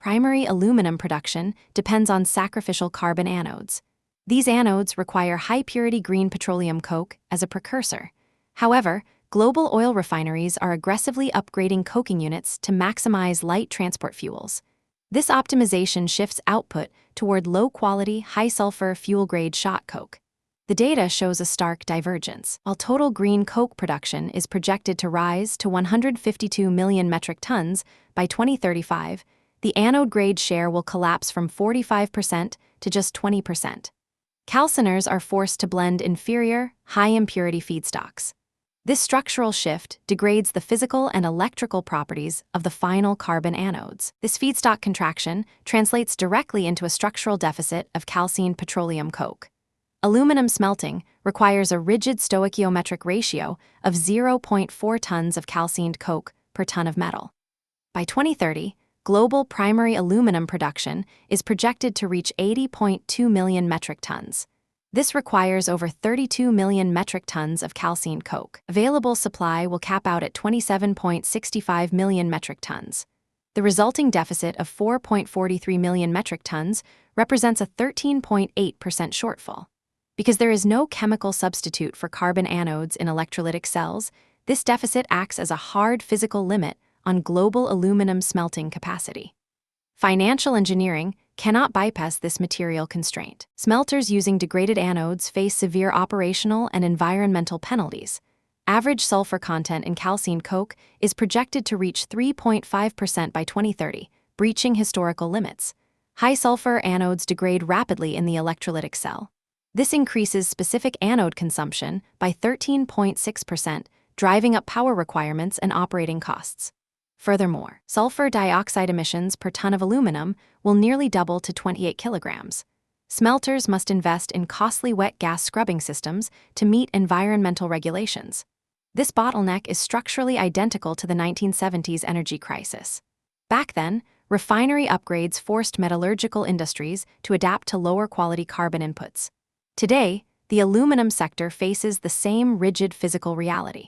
primary aluminum production depends on sacrificial carbon anodes. These anodes require high-purity green petroleum coke as a precursor. However, global oil refineries are aggressively upgrading coking units to maximize light transport fuels. This optimization shifts output toward low-quality, high-sulfur fuel-grade shot coke. The data shows a stark divergence. While total green coke production is projected to rise to 152 million metric tons by 2035, the anode-grade share will collapse from 45% to just 20%. Calciners are forced to blend inferior, high-impurity feedstocks. This structural shift degrades the physical and electrical properties of the final carbon anodes. This feedstock contraction translates directly into a structural deficit of calcined petroleum coke. Aluminum smelting requires a rigid stoichiometric ratio of 0.4 tons of calcined coke per ton of metal. By 2030, global primary aluminum production is projected to reach 80.2 million metric tons. This requires over 32 million metric tons of calcined coke. Available supply will cap out at 27.65 million metric tons. The resulting deficit of 4.43 million metric tons represents a 13.8% shortfall. Because there is no chemical substitute for carbon anodes in electrolytic cells, this deficit acts as a hard physical limit on global aluminum smelting capacity. Financial engineering cannot bypass this material constraint. Smelters using degraded anodes face severe operational and environmental penalties. Average sulfur content in calcined coke is projected to reach 3.5% by 2030, breaching historical limits. High-sulfur anodes degrade rapidly in the electrolytic cell. This increases specific anode consumption by 13.6%, driving up power requirements and operating costs. Furthermore, sulfur dioxide emissions per ton of aluminum will nearly double to 28 kilograms. Smelters must invest in costly wet gas scrubbing systems to meet environmental regulations. This bottleneck is structurally identical to the 1970s energy crisis. Back then, refinery upgrades forced metallurgical industries to adapt to lower quality carbon inputs. Today, the aluminum sector faces the same rigid physical reality.